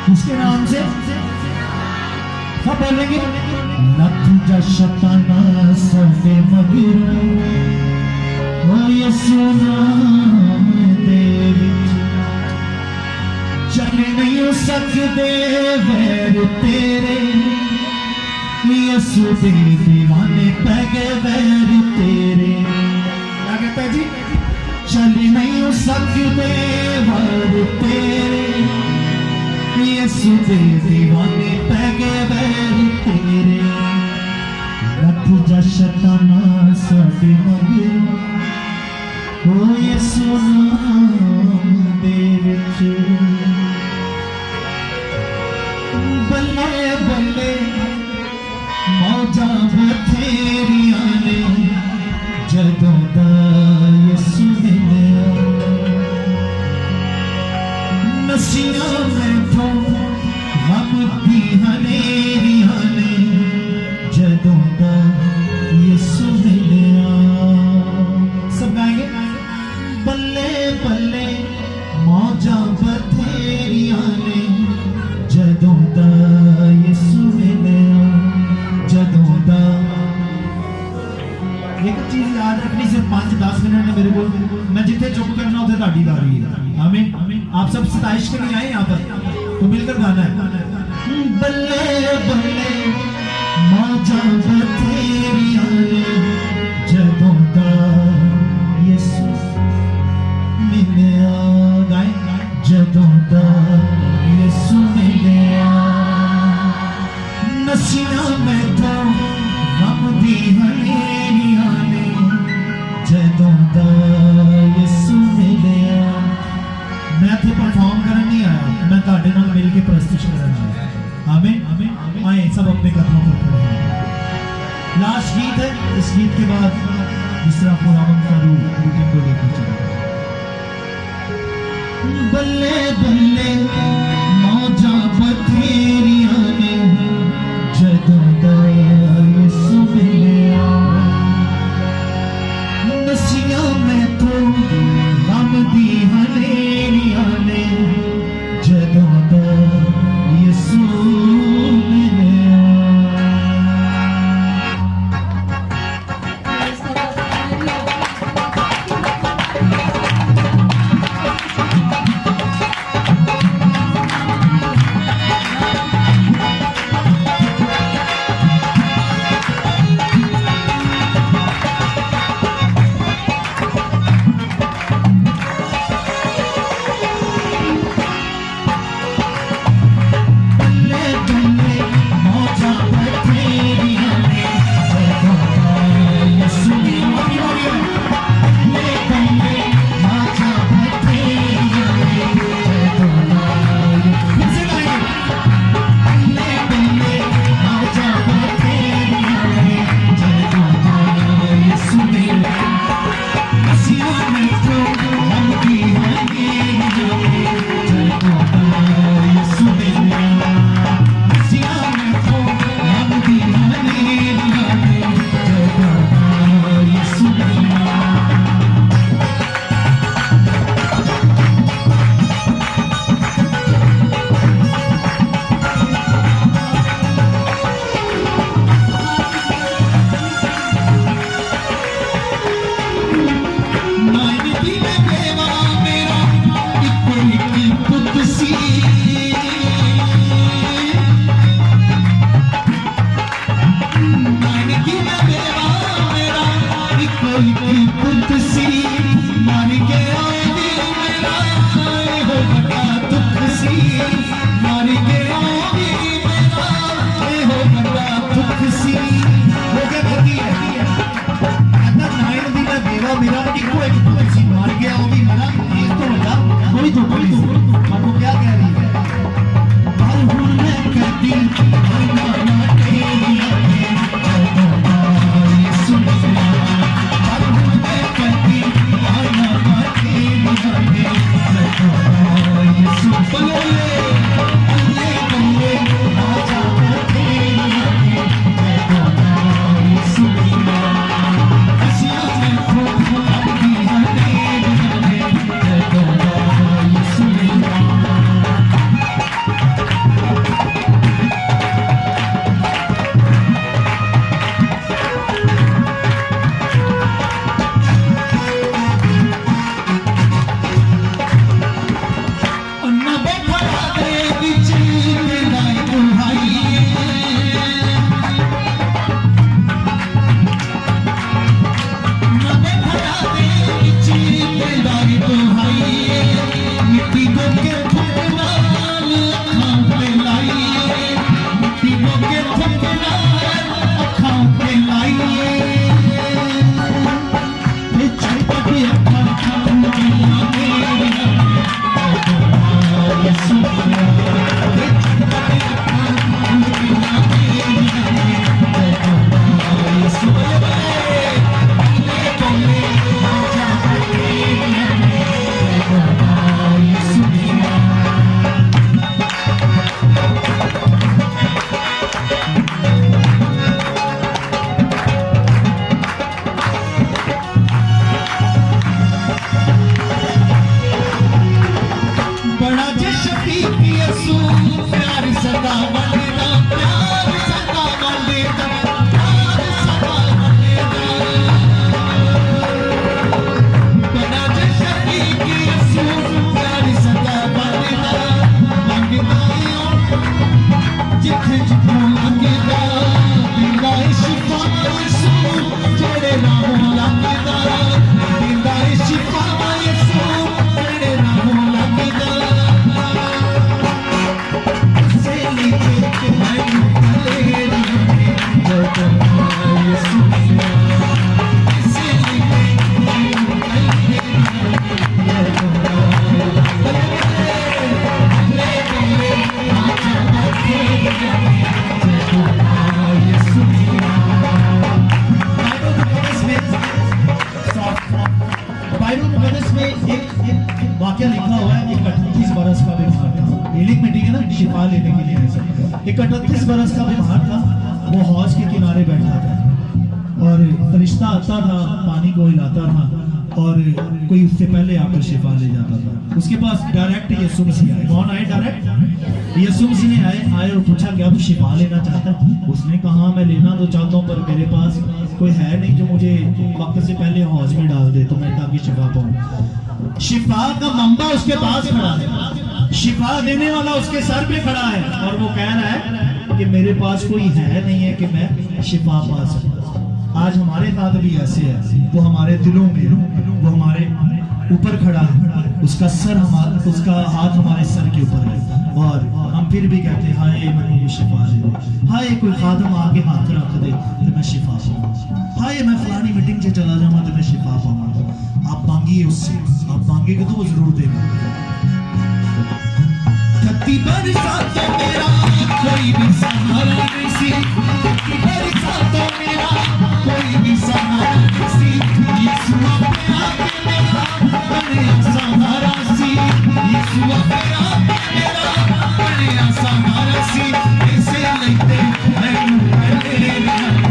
किसके नाम से सब बोलेंगे? लख जा शताना साडे मगरों हो यसु नाम दे विच चल नहीं सकदे वैर तेरे यसु दे दीवाने पै गए वैर तेरे। क्या कहता है जी? चल नहीं सकदे वैर तेरे यसु दे दीवाने पै गए वैर तेरे। लख जा शताना साडे मगरों हो यसु नाम दे विच बल्ले बल्ले मौजा बथेरियां ने जदों दा यसु मिलिया। नसियां मैथों गम दी हनेरियां ने जदों दा यसु मिलिया। सब गाएंगे? बल्ले बल्ले मौजा बथेरियां ने जदों दा यसु मिलिया। जदों दा एक चीज याद रखनी, सिर्फ 5-10 मिनट है मेरे को, मैं जिथे चुप करना उधर ताड़ी बारी है। आमीन। आप सब सताइश के लिए आए यहाँ पर तो मिलकर गाना है। बल्ले बल्ले मौजा बथेरियां ने जदों दा यसु मिलिया। गाए जदों दा यसु मिलिया। नसियां मैथों गम दी हनेरियां ने जदों दा यसु मिलिया। मैं इत्थे परफॉर्म करन नहीं आया, मैं तुहाडे नाल मिल के प्रस्तुत करन आया। आमीन। आए सब अपने कदमों पर खड़े हैं। लास्ट गीत है, इस गीत के बाद दूसरा प्रोग्राम का रूटीन को लेकर चलेंगे। बल्ले बल्ले मौजा बथेरियां ने जदों दा यसु मिलिया। नसियां मैथों गम दी हनेरियां ने जदों दा यसु मिलिया। शिफा लेने के लिए आए। एक 38 बरस का बीमार था, वो हौज के किनारे बैठा था और फरिश्ता आता था, पानी को हिलाता था और कोई उससे पहले आकर शिफा ले जाता था। उसके पास डायरेक्ट यीशु मसीह आए। कौन आए? डायरेक्ट यीशु मसीह आए और पूछा क्या तू शिफा लेना चाहता है? उसने कहा मैं लेना तो चाहता हूँ, पर मेरे पास कोई है नहीं जो मुझे वक्त से पहले हौज में डाल दे तो मैं ताकि शिफा पाऊँ। शिफा का मंबा उसके पास खड़ा है, शिफा देने वाला उसके सर पे खड़ा है और वो कह रहा है कि मेरे पास कोई है नहीं है कि मैं शिफा पा सकूं। आज हमारे साथ भी ऐसे है, वो हमारे दिलों में, वो हमारे ऊपर खड़ा है, उसका सर हमारा, उसका हाथ हमारे सर के ऊपर है और हम फिर भी कहते हैं हाय मैं शिफा दे दे, हाय कोई खादम आगे हाथ रख दे तो मैं शिफा पाऊंगा, हाय मैं फलानी मीटिंग से चला जाऊंगा तो मैं शिफा पाऊंगा। आप मांगिए उससे, आप मांगेंगे तो वो जरूर देगा। कत्ती बरसातों मेरा कोई भी सहारा नहीं सी, कत्ती बरसातों मेरा कोई भी सहारा नहीं सी, यीशु अपने आके मेरा बने सहारा सी, यीशु अपने आके मेरा बने सहारा सी, ऐसे लगते मैं पहले नहीं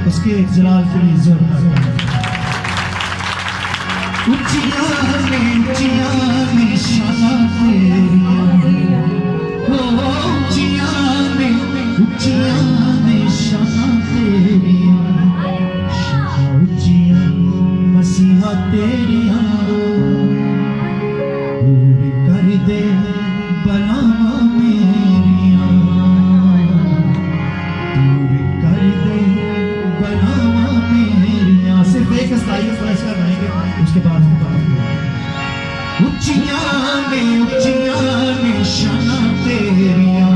उसके जलाल के लिए जोर में शाना तेरिया हो, उचिया में शाना तेरिया, उचिया मसीहा तेरिया पूरी कर दे बलावा मेरिया, पूरी कर दे बलावा मेरिया। सिर्फ एक स्थाई फैसला गाएंगे, उसके बाद हम उचिया में शाना तेरिया